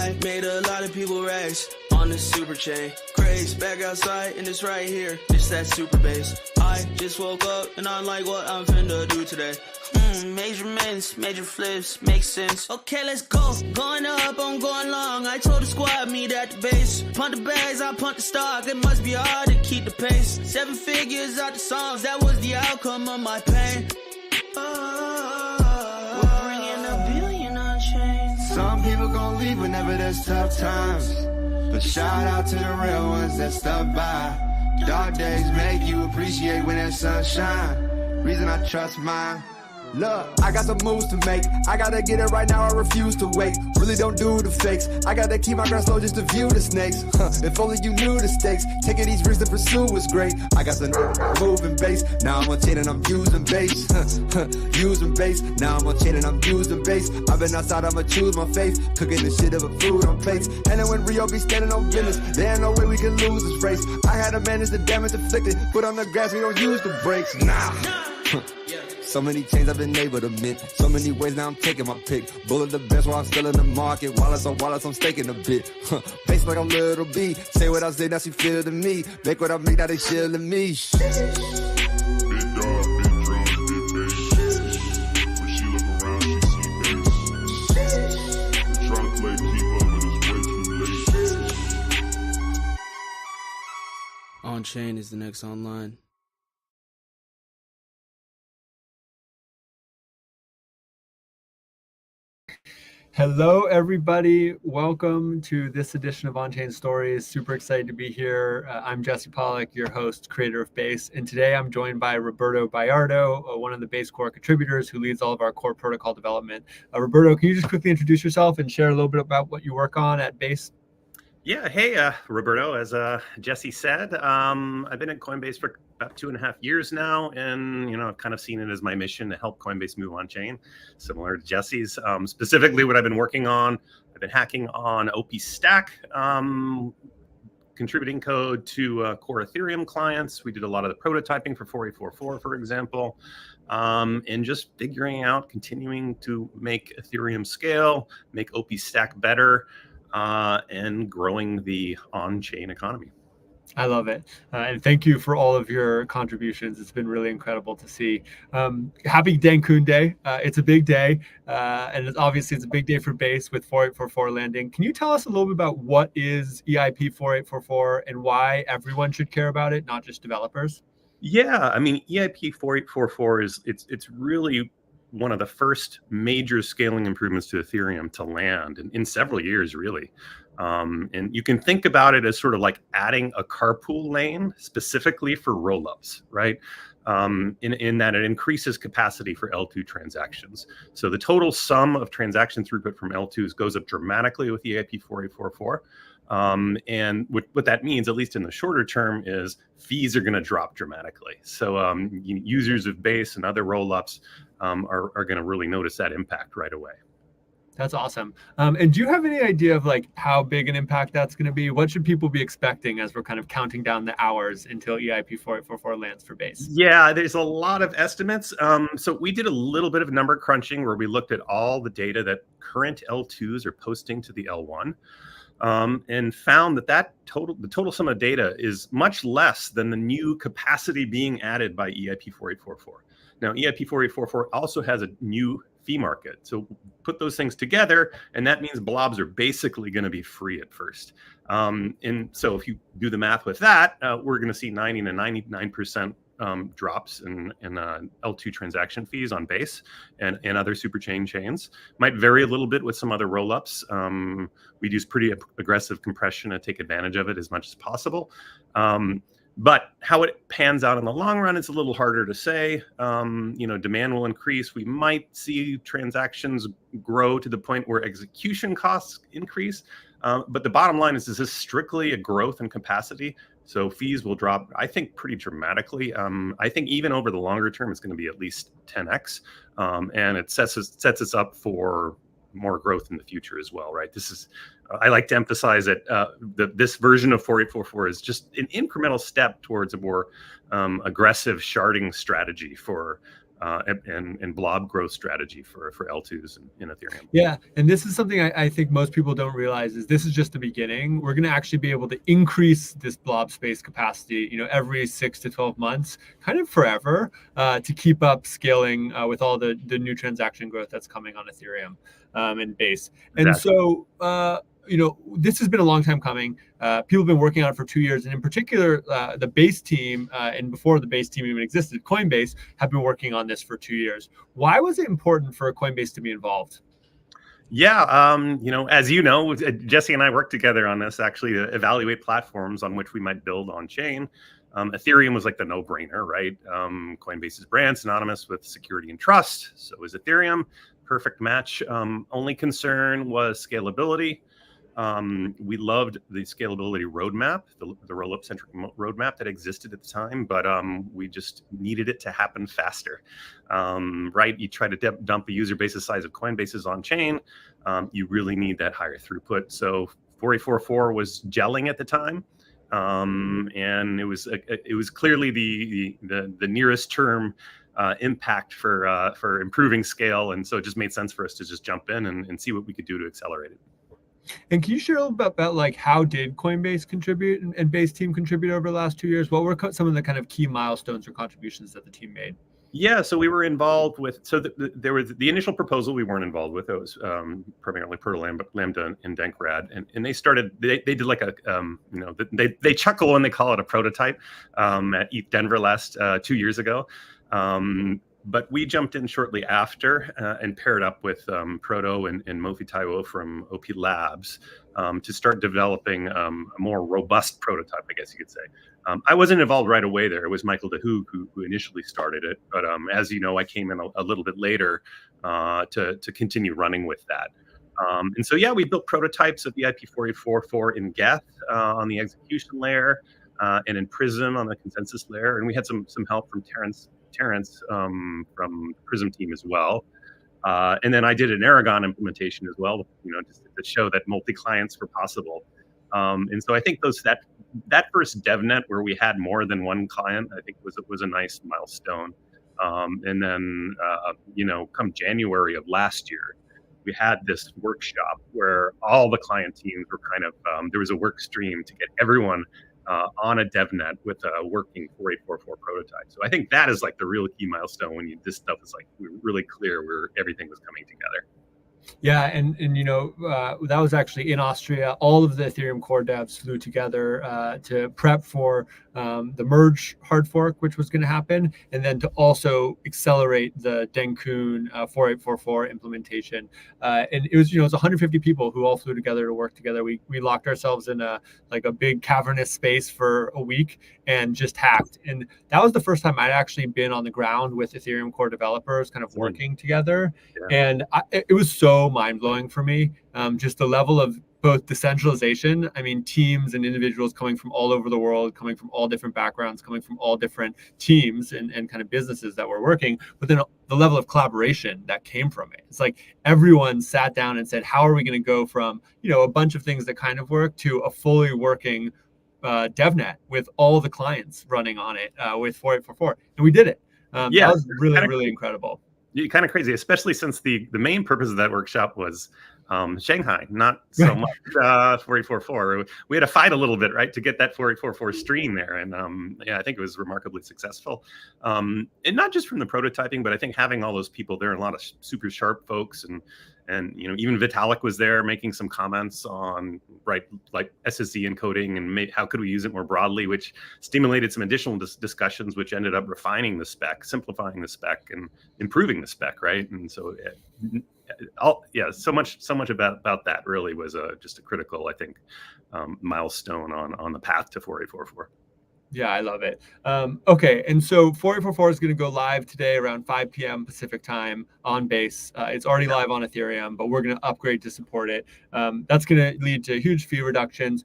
I made a lot of people rags on this super chain. Craze, back outside and it's right here. It's that super bass. I just woke up and I'm like, what I'm finna do today? Measurements, major flips, makes sense. Okay, let's go. Going up, I'm going long. I told the squad, meet at the base. Punt the bags, I punt the stock. It must be hard to keep the pace. 7 figures out the songs, that was the outcome of my pain. We're bringing $1 billion on chain. Some people gon' leave whenever there's tough times, but shout out to the real ones that stuck by. Dark days make you appreciate when there's sunshine. Reason I trust mine. Look, I got some moves to make. I gotta get it right now, I refuse to wait. Really don't do the fakes. I gotta keep my grass low just to view the snakes. If only you knew the stakes. Taking these risks to pursue was great. I got some moving base. Now I'm on chain and I'm using base. Using base. Now I'm on chain and I'm using base. I've been outside, I'ma choose my faith. Cooking the shit of a food on plates. And then when Rio be standing on business, there ain't no way we can lose this race. I had to manage the damage inflicted. Put on the grass, we don't use the brakes. Nah. So many chains I've been able to mint. So many ways now I'm taking my pick. Bullet the best while I'm still in the market. Wallets on wallets, I'm staking a bit. Face like I'm Little B. Say what I say, now she feel to me. Make what I make, now they shielding me. Big dog, big drums, big bass. When she look around, she see bass. Trying to play keep up, but it's way too late. Onchain is the next online. Hello, everybody. Welcome to this edition of Onchain Stories. Super excited to be here. I'm Jesse Pollack, your host, creator of Base. And today I'm joined by Roberto Bayardo, one of the Base core contributors who leads all of our core protocol development. Roberto, can you just quickly introduce yourself and share a little bit about what you work on at Base? Yeah, hey, Roberto, as Jesse said, I've been at Coinbase for about 2.5 years now, and, I've kind of seen it as my mission to help Coinbase move on chain, similar to Jesse's. Specifically, what I've been working on, I've been hacking on OP Stack, contributing code to core Ethereum clients. We did a lot of the prototyping for 4844, for example, and just figuring out, continuing to make Ethereum scale, make OP Stack better, and growing the on-chain economy. I love it. And thank you for all of your contributions. It's been really incredible to see. Happy Dankun Day. It's a big day. And it's a big day for Base with 4844 landing. Can you tell us a little bit about what is EIP-4844 and why everyone should care about it, not just developers? Yeah, I mean, EIP-4844 it's really one of the first major scaling improvements to Ethereum to land in several years, really. And you can think about it as sort of like adding a carpool lane specifically for rollups, right? In that it increases capacity for L2 transactions. So the total sum of transaction throughput from L2s goes up dramatically with EIP-4844. And what that means, at least in the shorter term, is fees are going to drop dramatically. So users of Base and other rollups are going to really notice that impact right away. That's awesome. And do you have any idea of how big an impact that's going to be? What should people be expecting as we're kind of counting down the hours until EIP-4844 lands for Base? Yeah, there's a lot of estimates. So we did a little bit of number crunching where we looked at all the data that current L2s are posting to the L1. And found that the total sum of data is much less than the new capacity being added by EIP-4844. Now, EIP-4844 also has a new fee market. So put those things together, and that means blobs are basically going to be free at first. And so if you do the math with that, we're going to see 90 to 99% drops in L2 transaction fees on Base and other superchain chains. Might vary a little bit with some other rollups. We'd use pretty aggressive compression to take advantage of it as much as possible. But how it pans out in the long run, it's a little harder to say. Demand will increase. We might see transactions grow to the point where execution costs increase. But the bottom line is this is strictly a growth in capacity. So fees will drop, I think, pretty dramatically. I think even over the longer term, it's going to be at least 10x. And it sets us up for more growth in the future as well, right? I like to emphasize that this version of 4844 is just an incremental step towards a more aggressive sharding strategy for and blob growth strategy for L2s in Ethereum. Yeah, and this is something I think most people don't realize is this is just the beginning. We're going to actually be able to increase this blob space capacity, every 6 to 12 months, kind of forever, to keep up scaling with all the new transaction growth that's coming on Ethereum and Base. And Exactly. so, this has been a long time coming. People have been working on it for 2 years, and in particular, the Base team, and before the Base team even existed, Coinbase have been working on this for 2 years. Why was it important for Coinbase to be involved? Yeah, as you know, Jesse and I worked together on this actually to evaluate platforms on which we might build on chain. Ethereum was like the no-brainer, right? Coinbase's brand synonymous with security and trust. So is Ethereum. Perfect match. Only concern was scalability. We loved the scalability roadmap, the roll-up centric roadmap that existed at the time, but we just needed it to happen faster. Right? You try to dump a user base the size of Coinbase's on chain, you really need that higher throughput. So 4844 was gelling at the time, and it was clearly the nearest term impact for improving scale, and so it just made sense for us to just jump in and see what we could do to accelerate it. And can you share a little bit about like how did Coinbase contribute and Base team contribute over the last 2 years? What were some of the kind of key milestones or contributions that the team made? Yeah, so we were involved with. So there was the initial proposal we weren't involved with. It was primarily Proto Lambda and Denkrad, and they started. They did like a they chuckle when they call it a prototype at ETH Denver last 2 years ago. But we jumped in shortly after and paired up with Proto and Mofi Taiwo from OP Labs to start developing a more robust prototype, I guess you could say. I wasn't involved right away there. It was Michael DeHoog who initially started it. But as you know, I came in a little bit later to continue running with that. And so, yeah, we built prototypes of the EIP-4844 in Geth on the execution layer and in Prism on the consensus layer. And we had some help from Terrence from the Prism team as well. And then I did an Aragon implementation as well, just to show that multi-clients were possible. And so I think that first DevNet where we had more than one client, I think was a nice milestone. And then, come January of last year, we had this workshop where all the client teams were kind of, there was a work stream to get everyone on a DevNet with a working 4844 prototype. So I think that is like the real key milestone when this stuff is like really clear where everything was coming together. Yeah, and that was actually in Austria. All of the Ethereum core devs flew together to prep for the merge hard fork, which was going to happen, and then to also accelerate the Denkun 4844 implementation. And it was 150 people who all flew together to work together. We locked ourselves in a big cavernous space for a week and just hacked. And that was the first time I'd actually been on the ground with Ethereum core developers kind of working together. Yeah. And it was so mind-blowing for me, just the level of both decentralization. I mean, teams and individuals coming from all over the world, coming from all different backgrounds, coming from all different teams and kind of businesses that were working, but then the level of collaboration that came from it. It's like everyone sat down and said, how are we going to go from, a bunch of things that kind of work to a fully working DevNet with all the clients running on it with 4844. And we did it. That was really incredible. Kind of crazy, especially since the main purpose of that workshop was Shanghai, not so much 4844. We had to fight a little bit, right, to get that 4844 stream there. And I think it was remarkably successful. And not just from the prototyping, but I think having all those people there, a lot of super sharp folks, and even Vitalik was there making some comments on like SSD encoding and how could we use it more broadly, which stimulated some additional discussions, which ended up refining the spec, simplifying the spec, and improving the spec, right? And so, so much about that really was just a critical, I think, milestone on the path to 4844. Yeah, I love it. Okay, and so 4844 is going to go live today around 5 p.m. Pacific time on Base. It's already live on Ethereum, but we're going to upgrade to support it. That's going to lead to huge fee reductions.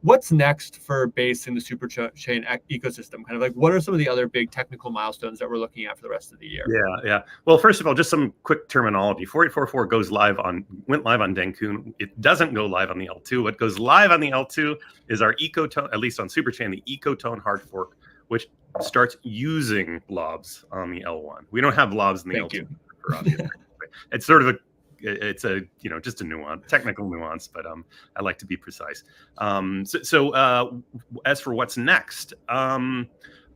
What's next for Base in the superchain ecosystem? Kind of like, what are some of the other big technical milestones that we're looking at for the rest of the year? Yeah. Well, first of all, just some quick terminology. 4844 went live on Denkun. It doesn't go live on the L2. What goes live on the L2 is our Ecotone, at least on superchain, the Ecotone hard fork which starts using blobs on the L1. We don't have blobs in the Thank L2 you. for obvious reasons. It's sort of it's a just a nuance, technical nuance, but I like to be precise. So as for what's next,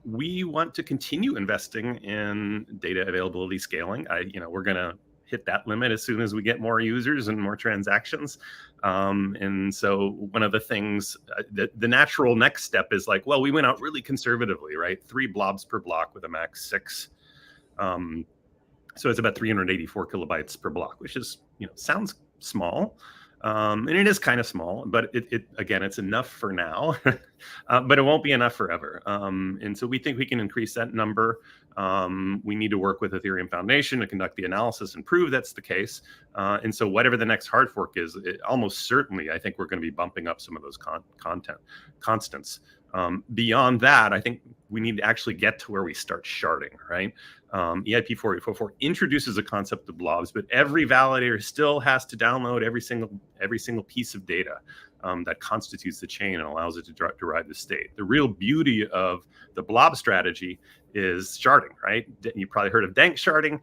we want to continue investing in data availability scaling. We're gonna hit that limit as soon as we get more users and more transactions. And so one of the things, the natural next step is like, well, we went out really conservatively, right? 3 blobs per block with a max 6. So it's about 384 kilobytes per block, which is, sounds small. And it is kind of small, but again, it's enough for now, but it won't be enough forever. And so we think we can increase that number. We need to work with Ethereum Foundation to conduct the analysis and prove that's the case. And so whatever the next hard fork is, almost certainly, I think we're going to be bumping up some of those constants. Beyond that, I think we need to actually get to where we start sharding, right? EIP-4844 introduces a concept of blobs, but every validator still has to download every single piece of data that constitutes the chain and allows it to derive the state. The real beauty of the blob strategy is sharding, right? You probably heard of dank sharding.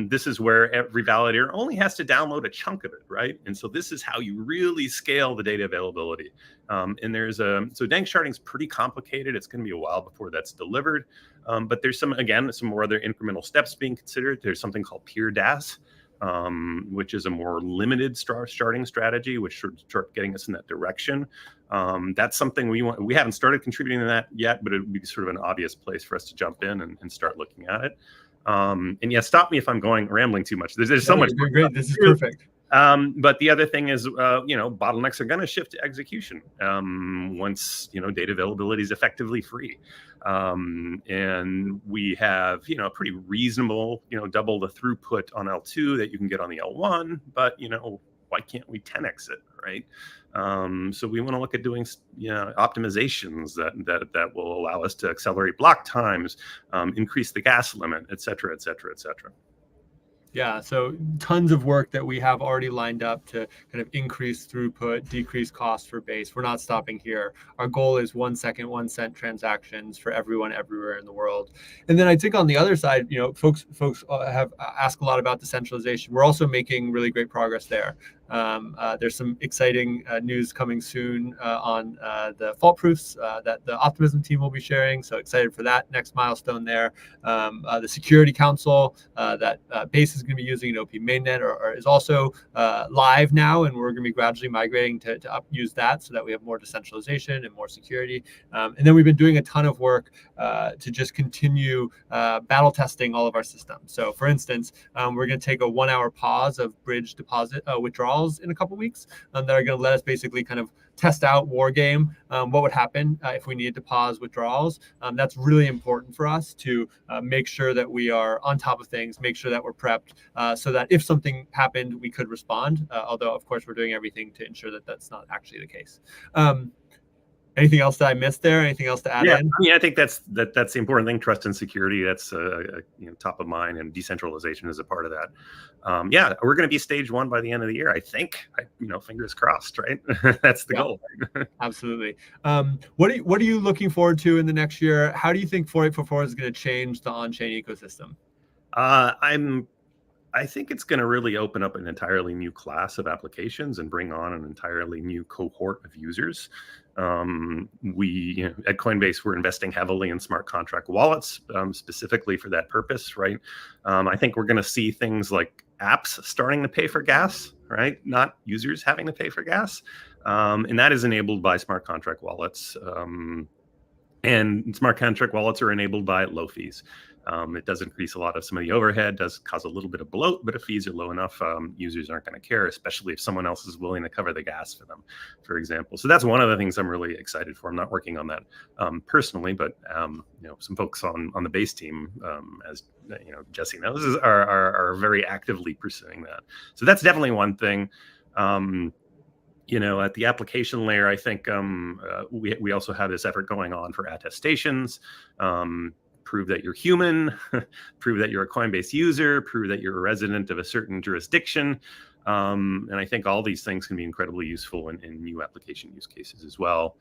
This is where every validator only has to download a chunk of it, right? And so this is how you really scale the data availability. And so dank sharding is pretty complicated. It's going to be a while before that's delivered. But there's some more other incremental steps being considered. There's something called peer DAS, which is a more limited sharding strategy, which should start getting us in that direction. That's something we haven't started contributing to that yet, but it would be sort of an obvious place for us to jump in and start looking at it. And yeah, stop me if I'm rambling too much. There's so much. Great. This is perfect. But the other thing is, bottlenecks are going to shift to execution once, data availability is effectively free. And we have, a pretty reasonable, double the throughput on L2 that you can get on the L1, but, why can't we 10x it, right? So we want to look at doing, optimizations that will allow us to accelerate block times, increase the gas limit, et cetera, et cetera, et cetera. Yeah, so tons of work that we have already lined up to kind of increase throughput, decrease cost for Base. We're not stopping here. Our goal is 1 second, 1 cent transactions for everyone everywhere in the world. And then I think on the other side, folks have asked a lot about decentralization. We're also making really great progress there. There's some exciting news coming soon on the fault proofs that the Optimism team will be sharing. So excited for that next milestone there. The Security Council that Base is going to be using in OP mainnet is also live now, and we're going to be gradually migrating to use that so that we have more decentralization and more security. And then we've been doing a ton of work to just continue battle testing all of our systems. So for instance, we're going to take a 1-hour pause of bridge deposit withdrawals in a couple weeks that are going to let us basically kind of test out war game, what would happen if we needed to pause withdrawals. That's really important for us to make sure that we are on top of things, make sure that we're prepped so that if something happened, we could respond. Although, of course, we're doing everything to ensure that that's not actually the case. Anything else that I missed there? Anything else to add in? I think that's the important thing. Trust and security. That's top of mind, and decentralization is a part of that. We're going to be stage 1 by the end of the year. I think. Fingers crossed. Right. That's the goal. Absolutely. What are you looking forward to in the next year? How do you think 4844 is going to change the on-chain ecosystem? I think it's going to really open up an entirely new class of applications and bring on an entirely new cohort of users. We at Coinbase, we're investing heavily in smart contract wallets, specifically for that purpose, right? I think we're going to see things like apps starting to pay for gas, right? Not users having to pay for gas. And that is enabled by smart contract wallets. And smart contract wallets are enabled by low fees. It does increase a lot of some of the overhead, does cause a little bit of bloat, but if fees are low enough, users aren't going to care, especially if someone else is willing to cover the gas for them, for example. So that's one of the things I'm really excited for. I'm not working on that personally, but some folks on the Base team, as Jesse knows, are very actively pursuing that. So that's definitely one thing. At the application layer, I think we also have this effort going on for attestations. Prove that you're human, prove that you're a Coinbase user, prove that you're a resident of a certain jurisdiction. And I think all these things can be incredibly useful in new application use cases as well.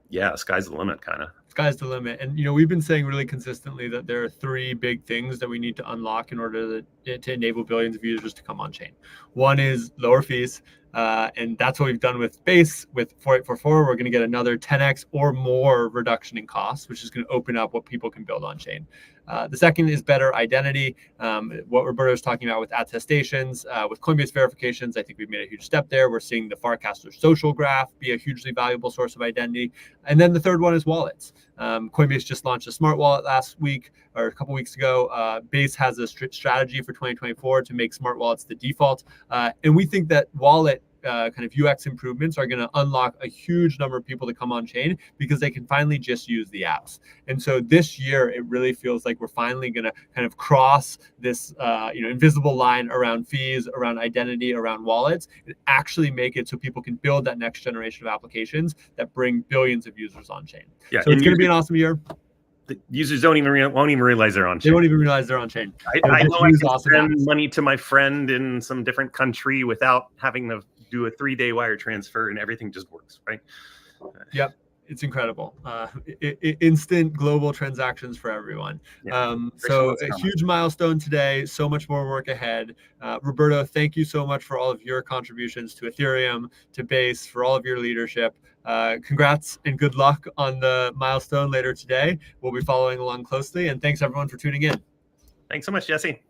yeah, sky's the limit, kind of. Sky's the limit. And, we've been saying really consistently that there are three big things that we need to unlock in order to enable billions of users to come on chain. One is lower fees. And that's what we've done with Base. With 4844, we're going to get another 10x or more reduction in costs, which is going to open up what people can build on chain. The second is better identity. What Roberto is talking about with attestations, with Coinbase verifications, I think we've made a huge step there. We're seeing the Farcaster social graph be a hugely valuable source of identity. And then the third one is wallets. Coinbase just launched a smart wallet last week or a couple weeks ago. Base has a strict strategy for 2024 to make smart wallets the default. And we think that wallet kind of UX improvements are going to unlock a huge number of people to come on chain because they can finally just use the apps. And so this year, it really feels like we're finally going to kind of cross this invisible line around fees, around identity, around wallets, and actually make it so people can build that next generation of applications that bring billions of users on chain. Yeah, so it's going to be an awesome year. The users won't even realize they're on chain. They won't even realize they're on chain. I know I can awesome send apps. money to my friend in some different country without having to do a 3-day wire transfer, and everything just works, right? Yep. It's incredible. Instant global transactions for everyone. Yeah, So a huge milestone today, so much more work ahead. Roberto, thank you so much for all of your contributions to Ethereum, to Base, for all of your leadership. Congrats and good luck on the milestone later today. We'll be following along closely, and thanks everyone for tuning in. Thanks so much, Jesse.